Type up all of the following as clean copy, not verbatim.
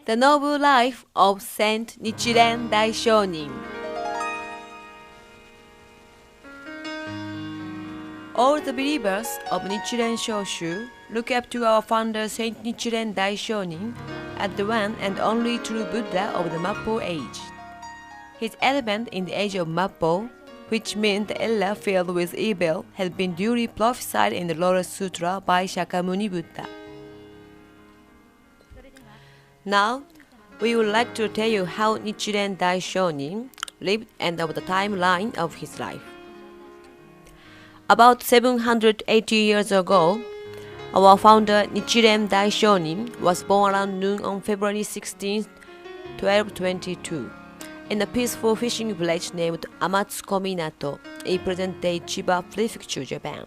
The Noble Life of Saint Nichiren Daishonin. All the believers of Nichiren-Shoshu look up to our founder Saint Nichiren Daishonin as the one and only true Buddha of the Mappo age. His advent in the age of Mappo, which means the era filled with evil, has been duly prophesied in the Lotus Sutra by Shakyamuni Buddha. Now, we would like to tell you how Nichiren Daishonin lived and of the timeline of his life. About 780 years ago, our founder Nichiren Daishonin was born around noon on February 16, 1222, in a peaceful fishing village named Amatsukominato in present-day Chiba Prefecture, Japan.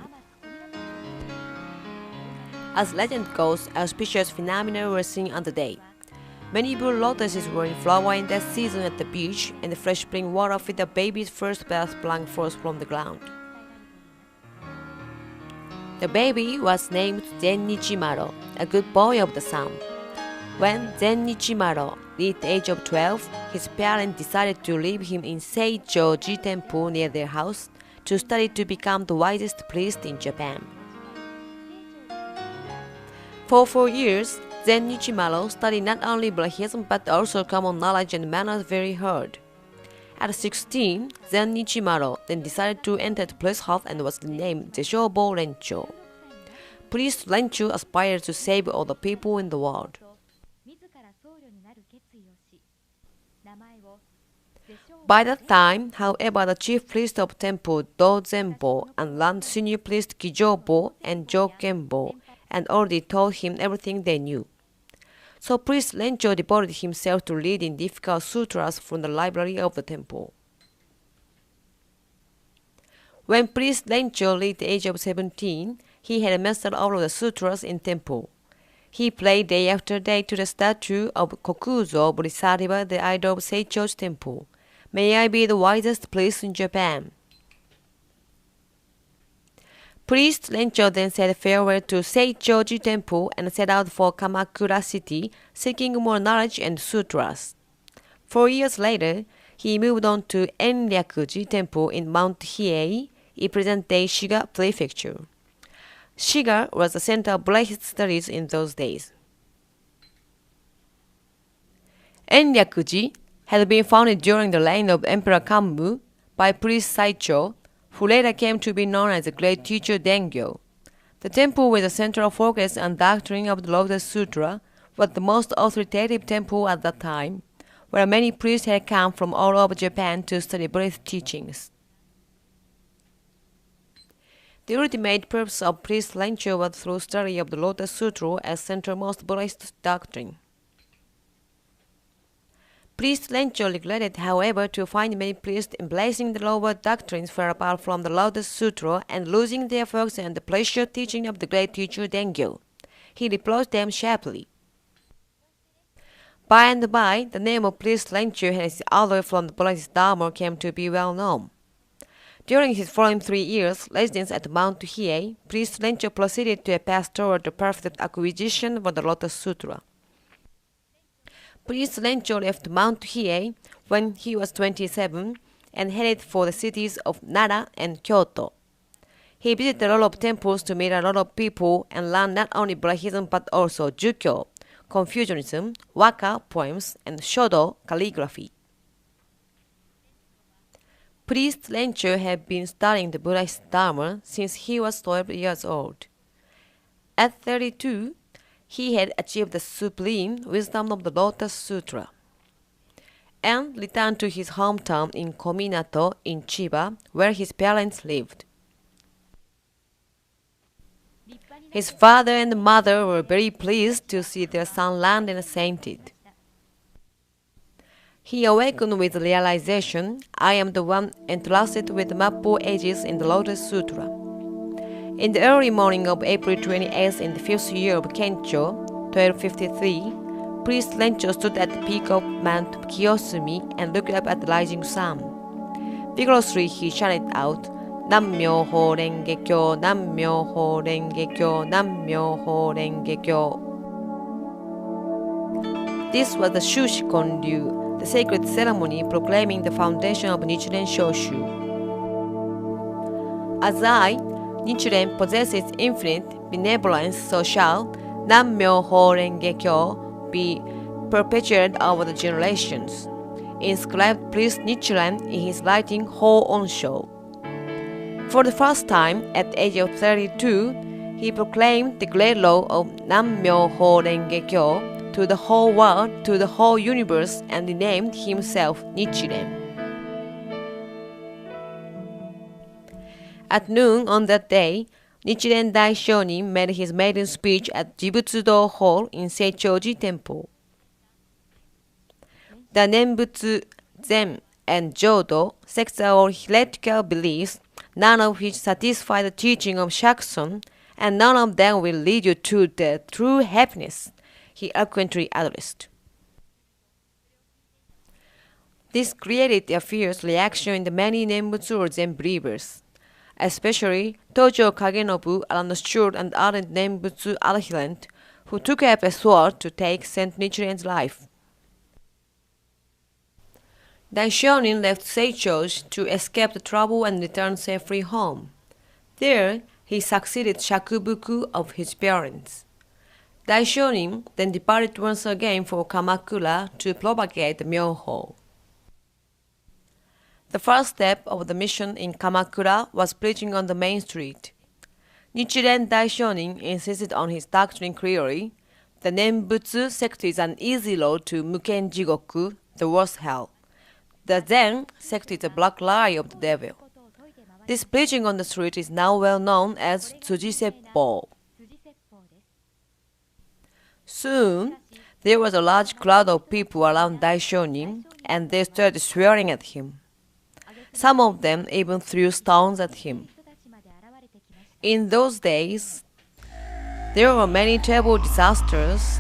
As legend goes, auspicious phenomena were seen on the day. Many blue lotuses were in flower in that season at the beach, and the fresh spring water with the baby's first breath sprang forth from the ground. The baby was named Zen Nichimaro, a good boy of the sun. When Zen Nichimaro reached the age of 12, his parents decided to leave him in Seichoji Temple near their house to study to become the wisest priest in Japan. For 4 years, Zen Nichimaro studied not only Buddhism but also common knowledge and manners very hard. At 16, Zen Nichimaro then decided to enter the priesthood and was named Deshobo Rencho. Priest Rencho aspired to save all the people in the world. By that time, however, the chief priest of temple Dozenbo and land senior priest Kijobo and Jokenbo and already told him everything they knew. So priest Rencho devoted himself to reading difficult sutras from the library of the temple. When priest Rencho reached the age of 17, he had mastered all of the sutras in temple. He prayed day after day to the statue of Kokuzo Bodhisattva, the idol of Seichoji Temple. May I be the wisest priest in Japan. Priest Rencho then said farewell to Seichoji Temple and set out for Kamakura city, seeking more knowledge and sutras. 4 years later, he moved on to Enryakuji Temple in Mount Hiei, in present-day Shiga Prefecture. Shiga was the center of Buddhist studies in those days. Enryakuji had been founded during the reign of Emperor Kanmu by priest Saicho, who later came to be known as the great teacher Dengyo. The temple was the central focus and doctrine of the Lotus Sutra, was the most authoritative temple at that time, where many priests had come from all over Japan to study Buddhist teachings. The ultimate purpose of priest Rencho was through study of the Lotus Sutra as centermost Buddhist doctrine. Priest Rencho regretted, however, to find many priests embracing the lower doctrines far apart from the Lotus Sutra and losing their focus on the precious teaching of the great teacher Dengyo. He reproached them sharply. By and by, the name of priest Rencho and his order from the Buddhist Dharma came to be well known. During his following 3 years' residence at Mount Hiei, priest Rencho proceeded to a path toward the perfect acquisition of the Lotus Sutra. Priest Rencho left Mount Hiei when he was 27 and headed for the cities of Nara and Kyoto. He visited a lot of temples to meet a lot of people and learned not only Buddhism but also Jukyo, Confucianism, waka poems, and Shodo calligraphy. Priest Rencho had been studying the Buddhist Dharma since he was 12 years old. At 32, he had achieved the supreme wisdom of the Lotus Sutra and returned to his hometown in Kominato in Chiba, where his parents lived. His father and mother were very pleased to see their son learned and sainted. He awakened with the realization, I am the one entrusted with the Mappo ages in the Lotus Sutra. In the early morning of April 28th in the 5th year of Kencho, 1253, priest Rencho stood at the peak of Mount Kiyosumi and looked up at the rising sun. Vigorously he shouted out, Nammyoho Renge Kyo, Nammyoho Renge Kyo, Nammyoho Renge Kyo. This was the Shushi-Konryu, the sacred ceremony proclaiming the foundation of Nichiren-Shoshu. As I, Nichiren, possesses infinite benevolence, so shall Nam-myoho Renge-kyo be perpetuated over the generations, inscribed priest Nichiren in his writing Ho Onsho. For the first time, at the age of 32, he proclaimed the great law of Nam-myoho Renge-kyo to the whole world, to the whole universe, and renamed himself Nichiren. At noon on that day, Nichiren Daishonin made his maiden speech at Jibutsudo Hall in Seichoji Temple. The Nenbutsu, Zen, and Jodo sects are all heretical beliefs, none of which satisfy the teaching of Shakuson, and none of them will lead you to the true happiness, he eloquently addressed. This created a fierce reaction in the many Nenbutsu or Zen believers. Especially Tojo Kagenobu, an assured and ardent Nenbutsu adherent, who took up a sword to take Saint Nichiren's life. Daishonin left Seichoji to escape the trouble and return safely home. There, he succeeded Shakubuku of his parents. Daishonin then departed once again for Kamakura to propagate the Myoho. The first step of the mission in Kamakura was preaching on the main street. Nichiren Daishonin insisted on his doctrine clearly. The Nenbutsu sect is an easy road to Muken Jigoku, the worst hell. The Zen sect is a black lie of the devil. This preaching on the street is now well known as Tsujiseppo. Soon, there was a large crowd of people around Daishonin, and they started swearing at him. Some of them even threw stones at him. In those days, there were many terrible disasters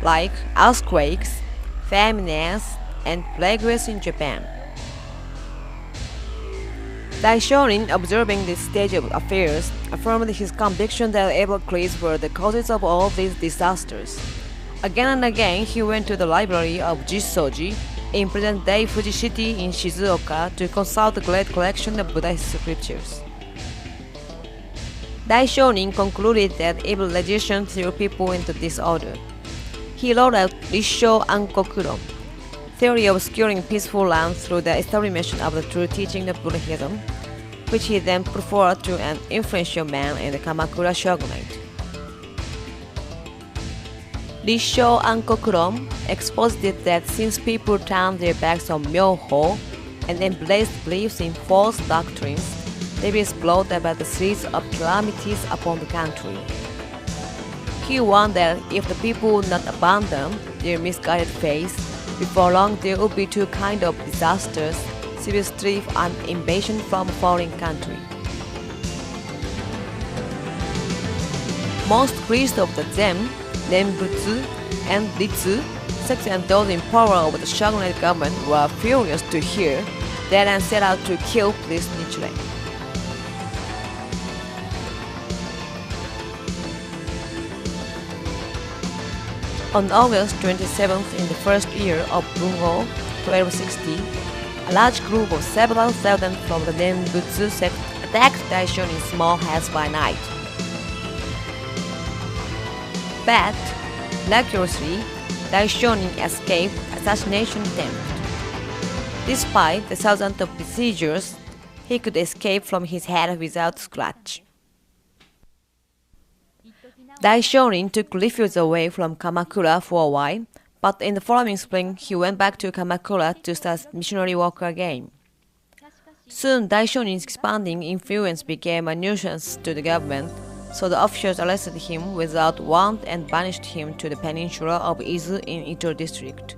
like earthquakes, famines, and plagues in Japan. Daishonin, observing this stage of affairs, affirmed his conviction that earthquakes were the causes of all these disasters. Again and again, he went to the library of Jisoji in present-day Fuji City in Shizuoka to consult the great collection of Buddhist scriptures. Daishonin concluded that evil legation threw people into disorder. He wrote out Rissho Ankokuron, theory of securing peaceful land through the establishment of the true teaching of Buddhism, which he then put forward to an influential man in the Kamakura shogunate. Rissho Ankokuron exposited that since people turned their backs on Myoho and embraced beliefs in false doctrines, they will brought about the series of calamities upon the country. He warned that if the people would not abandon their misguided faith, before long there would be two kinds of disasters, civil strife and invasion from a foreign country. Most priests of the Zen, Nenbutsu, and Ritsu sects and those in power over the shogunate government were furious to hear that and set out to kill priest Nichiren. On August 27th in the first year of Bungo 1260, a large group of several thousand from the Nenbutsu sect attacked Daishonin's small house by night. But, miraculously, Daishonin escaped assassination attempt. Despite the thousands of besiegers, he could escape from his head without scratch. Daishonin took refuge away from Kamakura for a while, but in the following spring he went back to Kamakura to start missionary work again. Soon Daishonin's expanding influence became a nuisance to the government, so the officers arrested him without warrant and banished him to the peninsula of Izu in Ito district.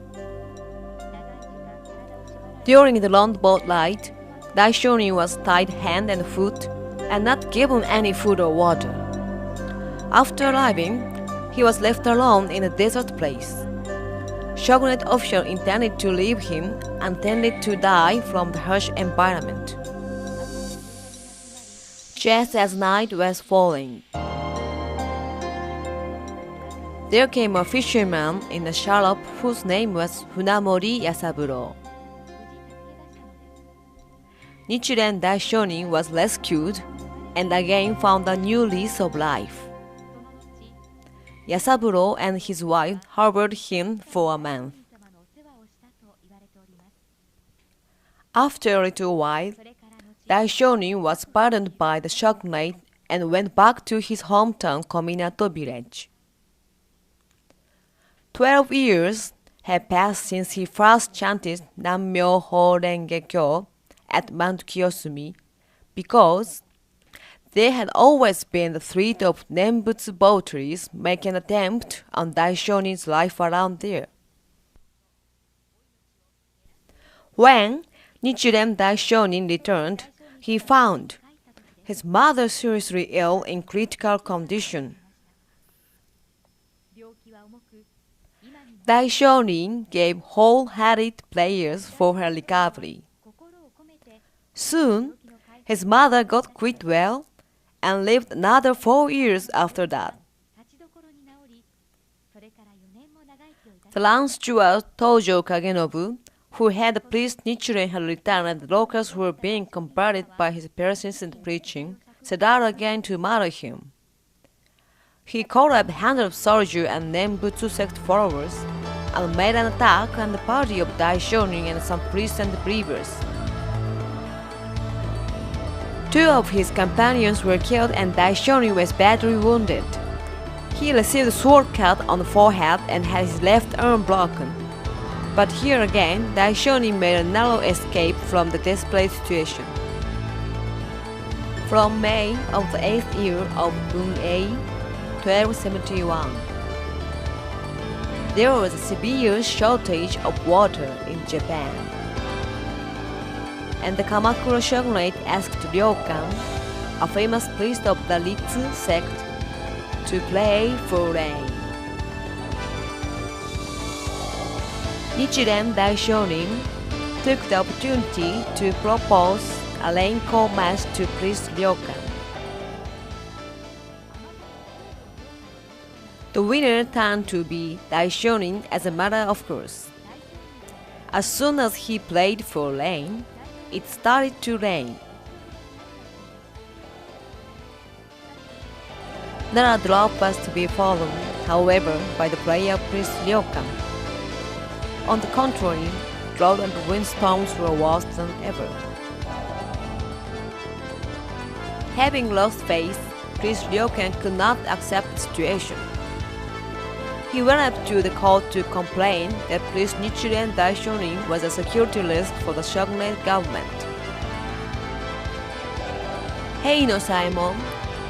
During the long boat ride, Daishonin was tied hand and foot and not given any food or water. After arriving, he was left alone in a desert place. Shogunate officials intended to leave him and intended to die from the harsh environment. Just as night was falling, There came a fisherman in a shallop whose name was Funamori Yasaburo. Nichiren Daishonin was rescued and again found a new lease of life. Yasaburo and his wife harbored him for a month. After a little while, Daishonin was pardoned by the shogunate and went back to his hometown Kominato village. 12 years had passed since he first chanted Nammyo-ho Renge-kyo at Mount Kiyosumi, because there had always been the threat of Nembutsu votaries making an attempt on Daishonin's life around there. When Nichiren Daishonin returned, he found his mother seriously ill in critical condition. Daishonin gave wholehearted prayers for her recovery. Soon, his mother got quite well and lived another 4 years after that. The land steward Tojo Kagenobu, who had pleased Nichiren, had returned, and the locals were being converted by his persistent preaching, set out again to murder him. He called up hundreds of soldiers and Nembutsu sect followers, and made an attack on the party of Daishonin and some priests and believers. 2 of his companions were killed and Daishonin was badly wounded. He received a sword cut on the forehead and had his left arm broken. But here again, Daishonin made a narrow escape from the desperate situation. From May of the 8th year of Bunei, 1271, there was a severe shortage of water in Japan, and the Kamakura shogunate asked Ryokan, a famous priest of the Ritsu sect, to pray for rain. Nichiren Daishonin took the opportunity to propose a rainfall mass to priest Ryokan. The winner turned to be Daishonin as a matter of course. As soon as he prayed for rain, it started to rain. Not a drop was to be fallen, however, by the prayer of priest Ryokan. On the contrary, drought and windstorms were worse than ever. Having lost faith, priest Ryokan could not accept the situation. He went up to the court to complain that priest Nichiren Daishonin was a security risk for the shogunate government. Heino Saemon,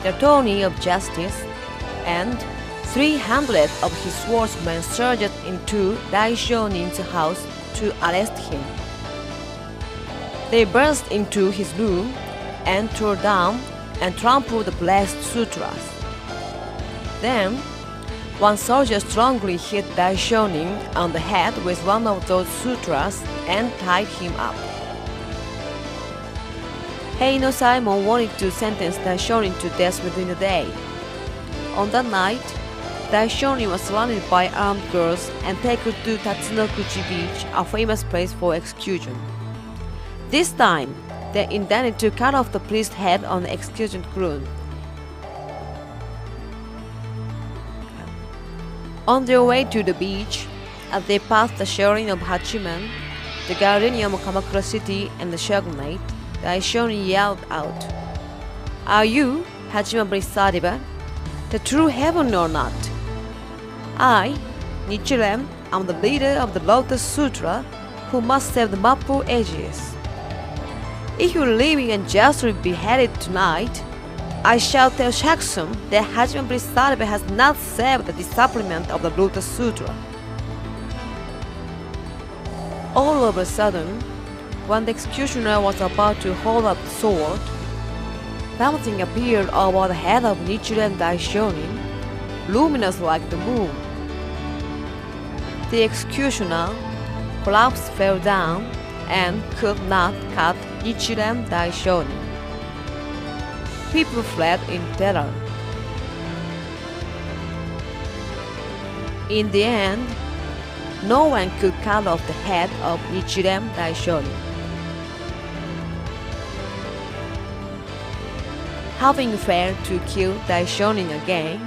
the attorney of justice, and 300 of his swordsmen surged into Daishonin's house to arrest him. They burst into his room and tore down and trampled the blessed sutras. Then, one soldier strongly hit Daishonin on the head with one of those sutras and tied him up. Heino Saemon wanted to sentence Daishonin to death within a day. On that night, Daishonin was surrounded by armed girls and taken to Tatsunokuchi Beach, a famous place for execution. This time, they intended to cut off the priest's head on the execution ground. On their way to the beach, as they passed the shrine of Hachiman, the guardian of Kamakura city and the shogunate, Daishonin yelled out, "Are you, Hachiman Bodhisattva, the true heaven or not? I, Nichiren, am the leader of the Lotus Sutra who must save the Mappo ages. If you are living and justly beheaded tonight, I shall tell Shakusum that Hachiman Bodhisattva has not saved the discipleshment of the Lotus Sutra." All of a sudden, when the executioner was about to hold up the sword, something appeared over the head of Nichiren Daishonin, luminous like the moon. The executioner, collapsed, fell down, and could not cut Nichiren Daishonin. People fled in terror. In the end, no one could cut off the head of Nichiren Daishonin. Having failed to kill Daishonin again,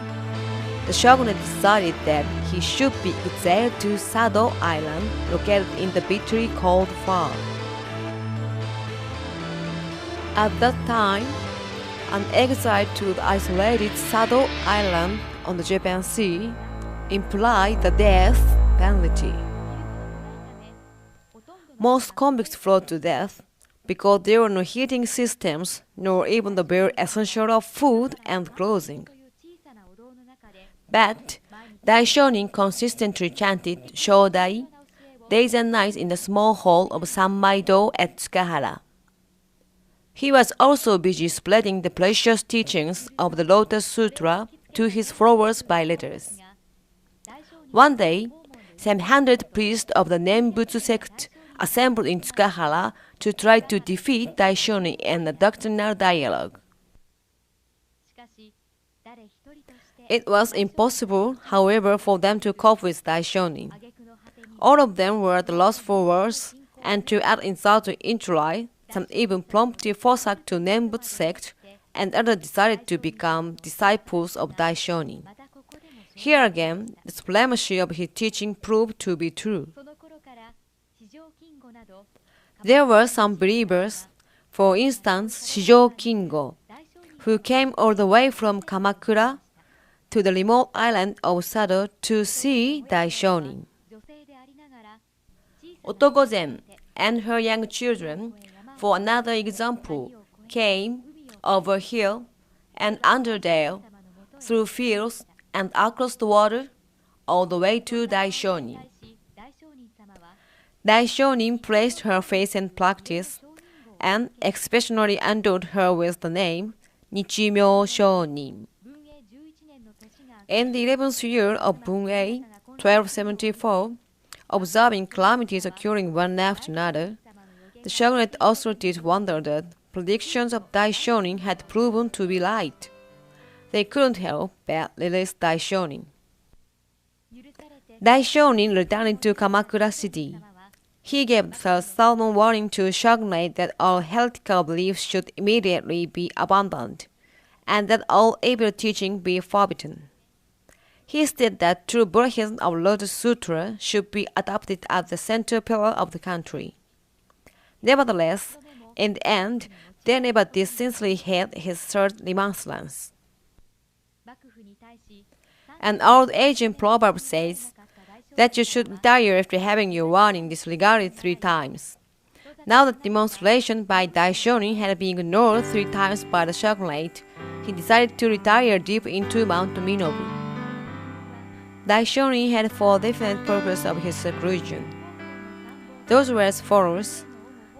the shogunate decided that he should be exiled to Sado Island, located in the bitterly cold far. At that time, an exile to the isolated Sado Island on the Japan Sea implied the death penalty. Most convicts float to death because there were no heating systems nor even the bare essential of food and clothing. But Daishonin consistently chanted Shodai days and nights in the small hall of Sanmai-do at Tsukahara. He was also busy spreading the precious teachings of the Lotus Sutra to his followers by letters. One day, 700 priests of the Nembutsu sect assembled in Tsukahara to try to defeat Daishonin in a doctrinal dialogue. It was impossible, however, for them to cope with Daishonin. All of them were at a loss for words, and to add insult to injury, some even promptly forsook to Nembutsu sect, and others decided to become disciples of Daishonin. Here again, the supremacy of his teaching proved to be true. There were some believers, for instance Shijo Kingo, who came all the way from Kamakura to the remote island of Sado to see Daishonin. Otokozen and her young children, for another example, came over hill and under dale, through fields and across the water, all the way to Daishonin. Daishonin praised her faith and practice, and exceptionally endowed her with the name Nichimyo Shonin. In the 11th year of Bunei, 1274, observing calamities occurring one after another, the shogunate authorities wondered that predictions of Daishonin had proven to be right. They couldn't help but release Daishonin. Daishonin returned to Kamakura city. He gave a solemn warning to the shogunate that all heretical beliefs should immediately be abandoned, and that all evil teaching be forbidden. He stated that true Buddhism of Lotus Sutra should be adopted as the central pillar of the country. Nevertheless, in the end, they never did sincerely heed his third remonstrance. An old ancient proverb says that you should retire after having your warning disregarded 3 times. Now that demonstration by Daishonin had been ignored 3 times by the shogunate, he decided to retire deep into Mount Minobu. Daishonin had 4 definite purposes of his seclusion. Those were as follows: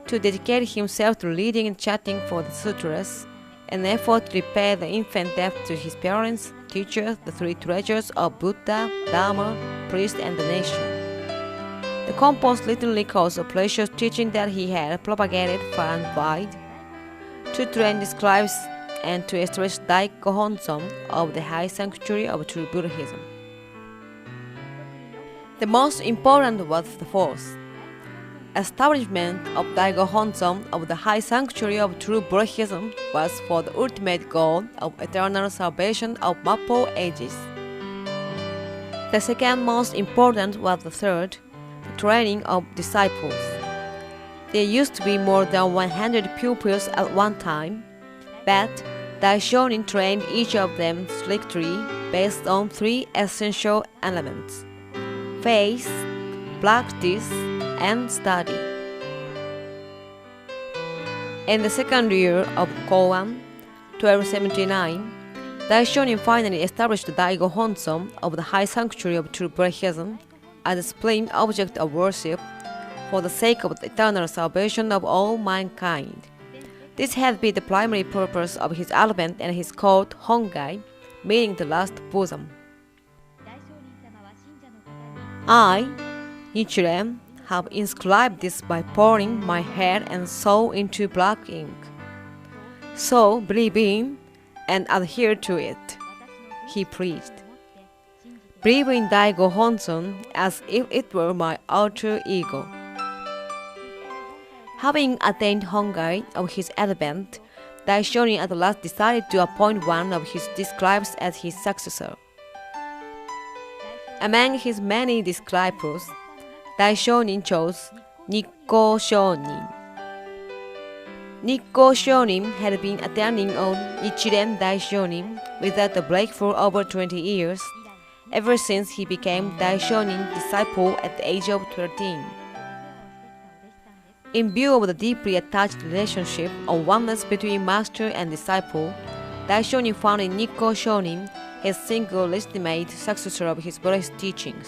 to dedicate himself to reading and chanting for the sutras, an effort to repay the infant debt to his parents, teachers, the 3 treasures of Buddha, Dharma, priest, and the nation. The composed little records of precious teaching that he had propagated far and wide, to train the scribes, and to establish Daigohonzon of the high sanctuary of true Buddhism. The most important was the 4th. Establishment of Daigohonzon of the high sanctuary of true Buddhism was for the ultimate goal of eternal salvation of Mappo ages. The second most important was the 3rd, the training of disciples. There used to be more than 100 pupils at one time, but Daishonin trained each of them strictly based on 3 essential elements: faith, practice, and study. In the 2nd year of Koan, 1279, Daishonin finally established the Daigohonzon of the high sanctuary of true Buddhism as a supreme object of worship for the sake of the eternal salvation of all mankind. This had been the primary purpose of his advent, and is called Hongai, meaning the last bosom. I, Nichiren, have inscribed this by pouring my head and soul into black ink. So believe in and adhere to it, he preached. believe in Daigo Honson as if it were my alter ego. Having attained Hongai of his advent, Daishonin at last decided to appoint one of his scribes as his successor. Among his many disciples, Daishonin chose Nikko Shonin. Nikko Shonin had been attending on Nichiren Daishonin without a break for over 20 years, ever since he became Daishonin's disciple at the age of 13. In view of the deeply attached relationship of oneness between master and disciple, Daishonin found in Nikko Shonin his single legitimate successor of his Buddhist teachings.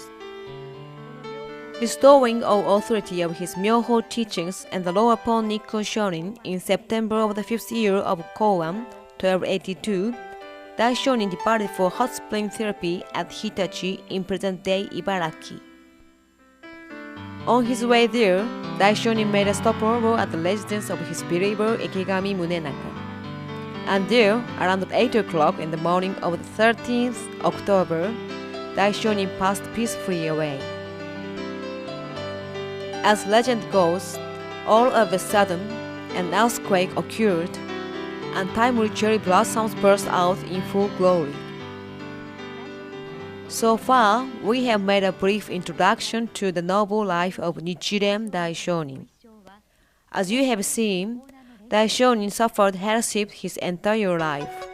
Bestowing all authority of his Myoho teachings and the law upon Nikko Shonin in September of the 5th year of Koan, 1282, Daishonin departed for hot spring therapy at Hitachi in present-day Ibaraki. On his way there, Daishonin made a stopover at the residence of his believer Ikegami Munenaka. And there, around 8 o'clock in the morning of the 13th October, Daishonin passed peacefully away. As legend goes, all of a sudden, an earthquake occurred, and timely cherry blossoms burst out in full glory. So far, we have made a brief introduction to the noble life of Nichiren Daishonin. As you have seen, Daishonin suffered hardship his entire life.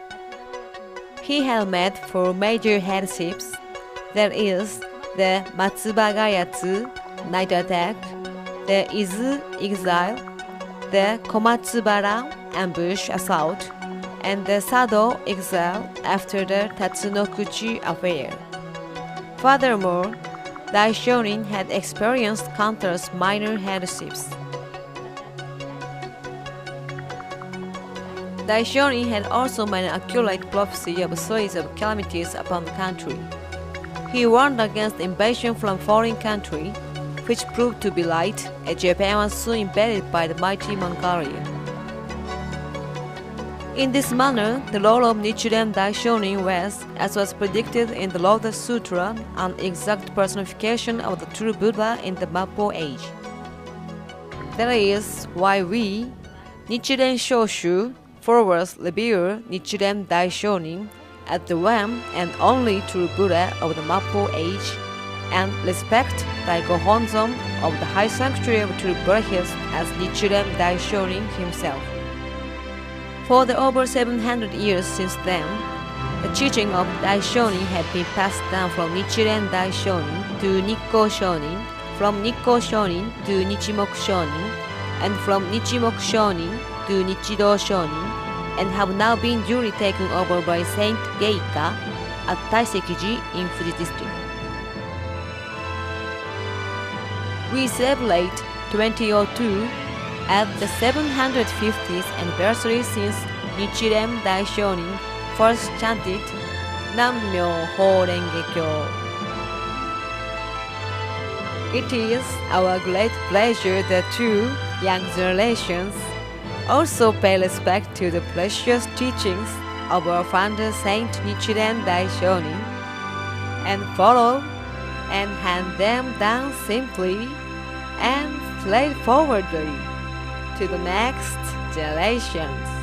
He had met four major hardships, that is, the Matsubagayatsu night attack, the Izu exile, the Komatsubara ambush assault, and the Sado exile after the Tatsunokuchi affair. Furthermore, Daishonin had experienced countless minor hardships. Daishonin had also made an accurate prophecy of a series of calamities upon the country. He warned against invasion from foreign country, which proved to be right, as Japan was soon invaded by the mighty Mongolia. In this manner, the role of Nichiren Daishonin was, as was predicted in the Lotus Sutra, an exact personification of the true Buddha in the Mappo age. That is why we, Nichiren-Shoshu, followers revere Nichiren Daishonin as the one and only true Buddha of the Mappo age, and respect Daigo Honzon of the high sanctuary of true Buddhists as Nichiren Daishonin himself. For the over 700 years since then, the teaching of Daishonin had been passed down from Nichiren Daishonin to Nikko Shonin, from Nikko Shonin to Nichimoku Shonin, and from Nichimoku Shonin to Nichido Shonin, and have now been duly taken over by Saint Geika at Taisekiji in Fuji District. We celebrate 2002 at the 750th anniversary since Nichiren Daishonin first chanted Nammyo Ho Renge Kyo. It is our great pleasure that two young generations also pay respect to the precious teachings of our founder Saint Nichiren Daishonin and follow and hand them down simply and straightforwardly to the next generations.